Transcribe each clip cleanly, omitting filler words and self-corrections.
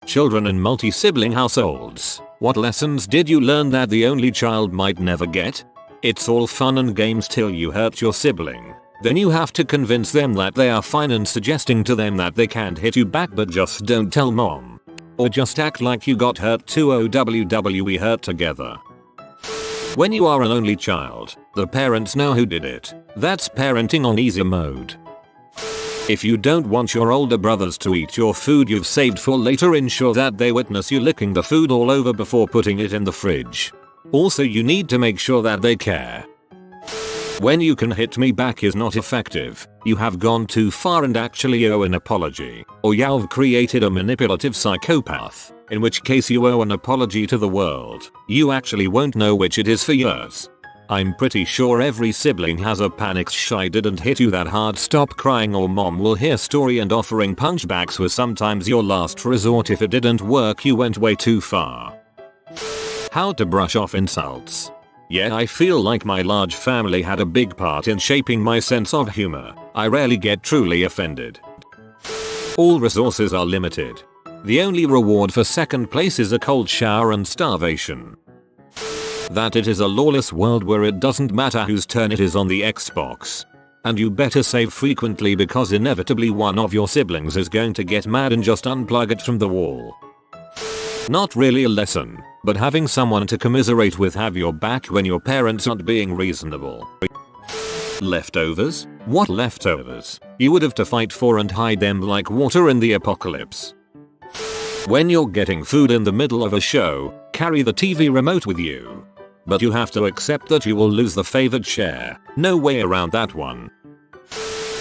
Children in multi-sibling households, what lessons did you learn that the only child might never get? It's all fun and games till you hurt your sibling. Then you have to convince them that they are fine and suggesting to them that they can't hit you back, but just don't tell mom. Or just act like you got hurt too. We hurt together. When you are an only child, the parents know who did it. That's parenting on easy mode. If you don't want your older brothers to eat your food you've saved for later, ensure that they witness you licking the food all over before putting it in the fridge. Also, you need to make sure that they care. When "you can hit me back" is not effective, you have gone too far and actually owe an apology, or you've created a manipulative psychopath, in which case you owe an apology to the world. You actually won't know which it is for years. I'm pretty sure every sibling has a panicked "I didn't hit you that hard, stop crying," or mom will hear story, and offering punchbacks was sometimes your last resort. If it didn't work, you went way too far. How to brush off insults. Yeah, I feel like my large family had a big part in shaping my sense of humor. I rarely get truly offended. All resources are limited. The only reward for second place is a cold shower and starvation. That it is a lawless world where it doesn't matter whose turn it is on the Xbox. And you better save frequently, because inevitably one of your siblings is going to get mad and just unplug it from the wall. Not really a lesson, but having someone to commiserate with have your back when your parents aren't being reasonable. Leftovers? What leftovers? You would have to fight for and hide them like water in the apocalypse. When you're getting food in the middle of a show, carry the TV remote with you. But you have to accept that you will lose the favored share. No way around that one.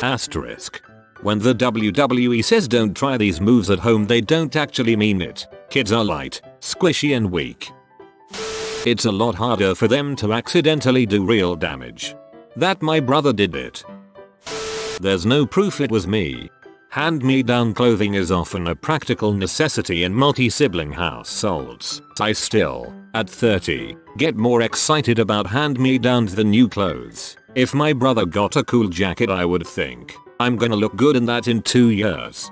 Asterisk. When the WWE says don't try these moves at home, they don't actually mean it. Kids are light, squishy and weak. It's a lot harder for them to accidentally do real damage. That my brother did it. There's no proof it was me. Hand-me-down clothing is often a practical necessity in multi-sibling households. I still, at 30, get more excited about hand-me-downs than new clothes. If my brother got a cool jacket, I would think, I'm gonna look good in that in 2 years.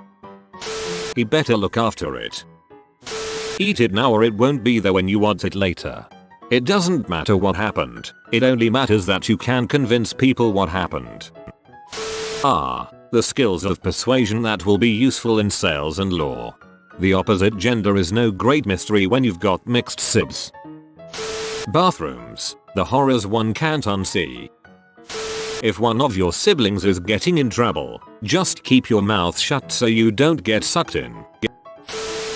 He better look after it. Eat it now or it won't be there when you want it later. It doesn't matter what happened, it only matters that you can convince people what happened. The skills of persuasion that will be useful in sales and law. The opposite gender is no great mystery when you've got mixed sibs. Bathrooms, the horrors one can't unsee. If one of your siblings is getting in trouble, just keep your mouth shut so you don't get sucked in.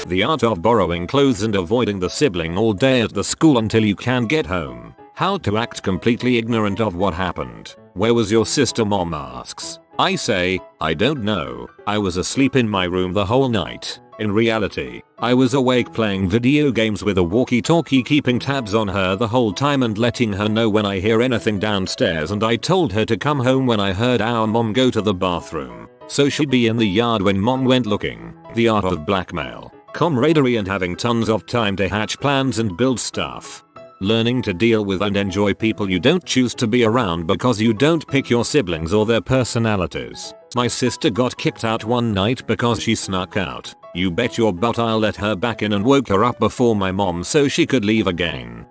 The art of borrowing clothes and avoiding the sibling all day at the school until you can get home. How to act completely ignorant of what happened. Where was your sister? Mom asks. I say, I don't know. I was asleep in my room the whole night. In reality, I was awake playing video games with a walkie-talkie, keeping tabs on her the whole time and letting her know when I hear anything downstairs, and I told her to come home when I heard our mom go to the bathroom. So she'd be in the yard when mom went looking. The art of blackmail, camaraderie, and having tons of time to hatch plans and build stuff. Learning to deal with and enjoy people you don't choose to be around because you don't pick your siblings or their personalities. My sister got kicked out one night because she snuck out. You bet your butt I'll let her back in and woke her up before my mom so she could leave again.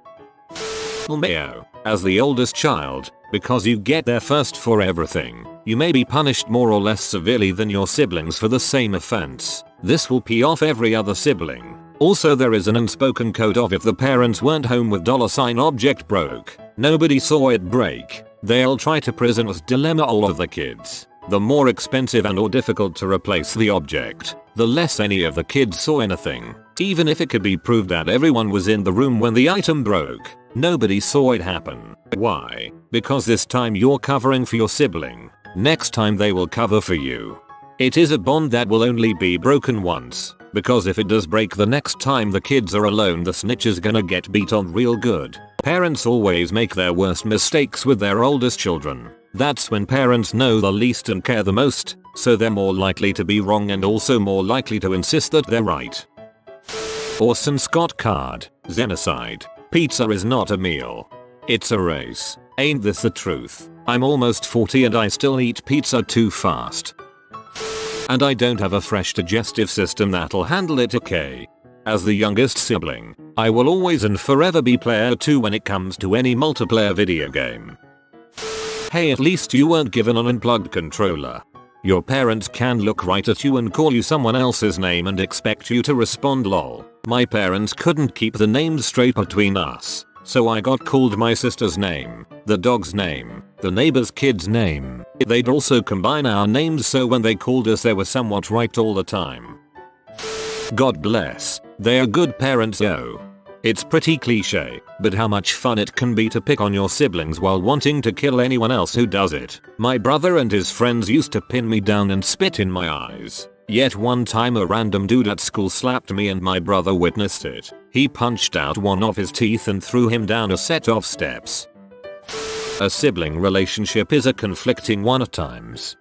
Mayo. As the oldest child, because you get there first for everything, you may be punished more or less severely than your siblings for the same offense. This will pee off every other sibling. Also, there is an unspoken code of if the parents weren't home with $object broke, nobody saw it break, they'll try to present dilemma all of the kids. The more expensive and or difficult to replace the object, the less any of the kids saw anything. Even if it could be proved that everyone was in the room when the item broke, nobody saw it happen. Why? Because this time you're covering for your sibling. Next time they will cover for you. It is a bond that will only be broken once. Because if it does break the next time the kids are alone, the snitch is gonna get beat on real good. Parents always make their worst mistakes with their oldest children. That's when parents know the least and care the most, so they're more likely to be wrong and also more likely to insist that they're right. Orson Scott Card, Xenocide. Pizza is not a meal. It's a race. Ain't this the truth? I'm almost 40 and I still eat pizza too fast. And I don't have a fresh digestive system that'll handle it, okay? As the youngest sibling, I will always and forever be player 2 when it comes to any multiplayer video game. Hey, at least you weren't given an unplugged controller. Your parents can look right at you and call you someone else's name and expect you to respond lol. My parents couldn't keep the names straight between us, so I got called my sister's name, the dog's name, the neighbor's kid's name. They'd also combine our names so when they called us they were somewhat right all the time. God bless, they are good parents yo. It's pretty cliche, but how much fun it can be to pick on your siblings while wanting to kill anyone else who does it. My brother and his friends used to pin me down and spit in my eyes. Yet one time a random dude at school slapped me and my brother witnessed it. He punched out one of his teeth and threw him down a set of steps. A sibling relationship is a conflicting one at times.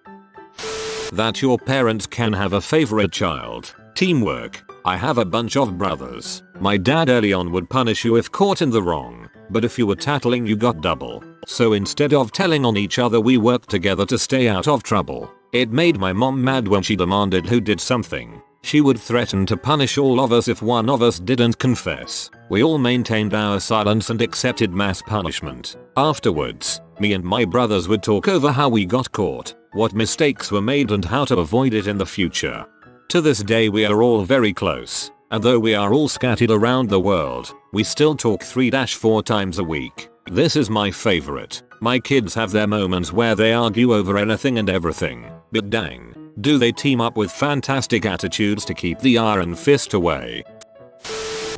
That your parents can have a favorite child. Teamwork. I have a bunch of brothers. My dad early on would punish you if caught in the wrong, but if you were tattling you got double. So instead of telling on each other we worked together to stay out of trouble. It made my mom mad when she demanded who did something. She would threaten to punish all of us if one of us didn't confess. We all maintained our silence and accepted mass punishment. Afterwards, me and my brothers would talk over how we got caught, what mistakes were made and how to avoid it in the future. To this day we are all very close, and though we are all scattered around the world, we still talk 3-4 times a week. This is my favorite. My kids have their moments where they argue over anything and everything, but dang, do they team up with fantastic attitudes to keep the iron fist away.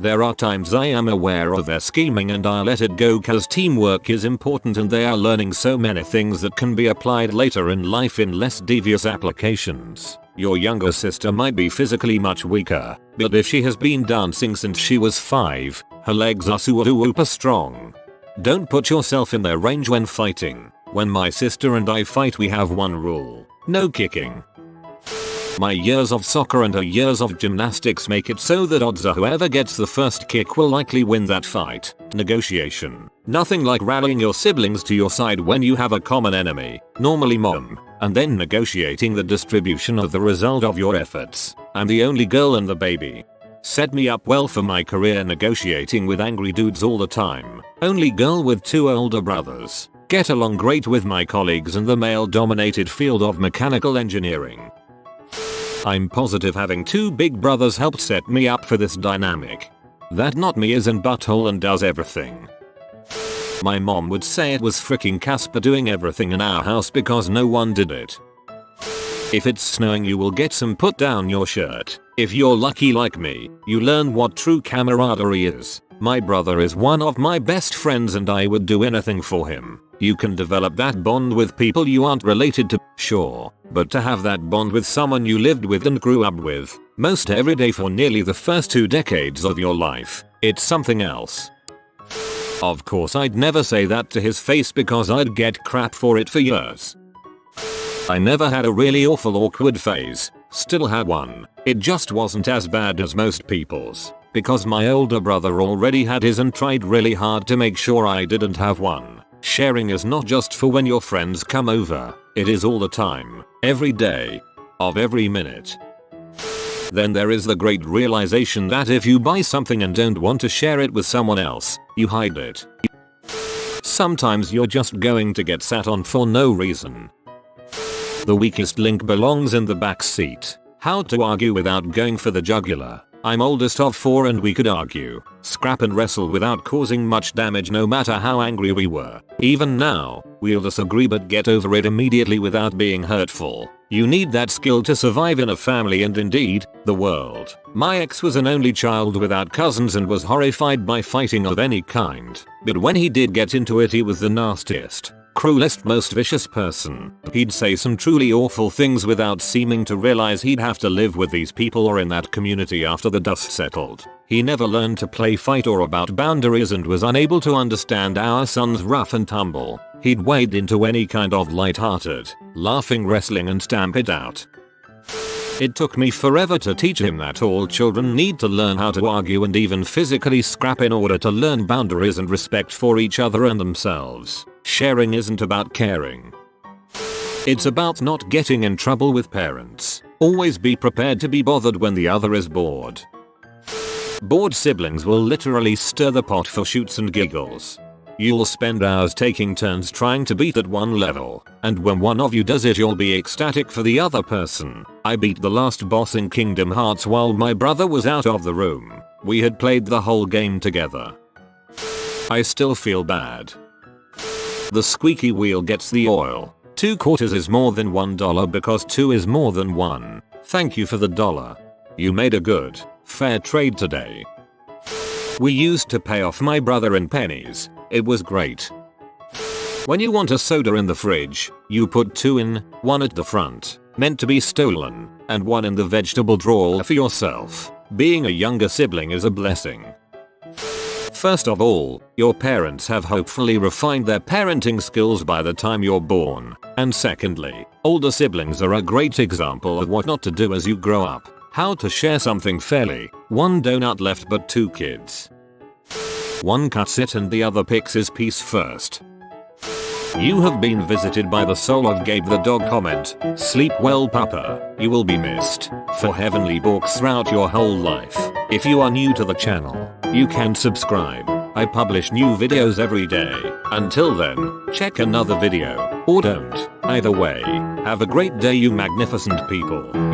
There are times I am aware of their scheming and I let it go cause teamwork is important and they are learning so many things that can be applied later in life in less devious applications. Your younger sister might be physically much weaker, but if she has been dancing since she was 5, her legs are super strong. Don't put yourself in their range when fighting. When my sister and I fight we have one rule: no kicking. My years of soccer and her years of gymnastics make it so that odds are whoever gets the first kick will likely win that fight. Negotiation. Nothing like rallying your siblings to your side when you have a common enemy, normally mom, and then negotiating the distribution of the result of your efforts. I'm the only girl and the baby. Set me up well for my career negotiating with angry dudes all the time. Only girl with 2 older brothers. Get along great with my colleagues in the male-dominated field of mechanical engineering. I'm positive having 2 big brothers helped set me up for this dynamic. That not me is in butthole and does everything. My mom would say it was freaking Casper doing everything in our house because no one did it. If it's snowing you will get some put down your shirt. If you're lucky like me, you learn what true camaraderie is. My brother is one of my best friends and I would do anything for him. You can develop that bond with people you aren't related to, sure, but to have that bond with someone you lived with and grew up with, most every day for nearly the first 2 decades of your life, it's something else. Of course I'd never say that to his face because I'd get crap for it for years. I never had a really awful awkward phase, still had one, it just wasn't as bad as most people's, because my older brother already had his and tried really hard to make sure I didn't have one. Sharing is not just for when your friends come over, it is all the time, every day, of every minute. Then there is the great realization that if you buy something and don't want to share it with someone else, you hide it. Sometimes you're just going to get sat on for no reason. The weakest link belongs in the back seat. How to argue without going for the jugular. I'm oldest of 4 and we could argue, scrap and wrestle without causing much damage no matter how angry we were. Even now, we'll disagree but get over it immediately without being hurtful. You need that skill to survive in a family and indeed, the world. My ex was an only child without cousins and was horrified by fighting of any kind. But when he did get into it he was the nastiest, cruelest, most vicious person. He'd say some truly awful things without seeming to realize he'd have to live with these people or in that community after the dust settled. He never learned to play fight or about boundaries and was unable to understand our son's rough and tumble. He'd wade into any kind of light-hearted, laughing wrestling and stamp it out. It took me forever to teach him that all children need to learn how to argue and even physically scrap in order to learn boundaries and respect for each other and themselves. Sharing isn't about caring. It's about not getting in trouble with parents. Always be prepared to be bothered when the other is bored. Bored siblings will literally stir the pot for shoots and giggles. You'll spend hours taking turns trying to beat that one level, and when one of you does it you'll be ecstatic for the other person. I beat the last boss in Kingdom Hearts while my brother was out of the room. We had played the whole game together. I still feel bad. The squeaky wheel gets the oil. 2 quarters is more than $1 because 2 is more than 1. Thank you for the dollar. You made a good, fair trade today. We used to pay off my brother in pennies. It was great. When you want a soda in the fridge, you put 2 in, 1 at the front, meant to be stolen, and 1 in the vegetable drawer for yourself. Being a younger sibling is a blessing. First of all, your parents have hopefully refined their parenting skills by the time you're born. And secondly, older siblings are a great example of what not to do as you grow up. How to share something fairly. 1 donut left but 2 kids. One cuts it and the other picks his piece first. You have been visited by the soul of Gabe the dog. Comment. Sleep well papa. You will be missed. For heavenly walks throughout your whole life. If you are new to the channel, you can subscribe. I publish new videos every day. Until then, check another video. Or don't. Either way, have a great day you magnificent people.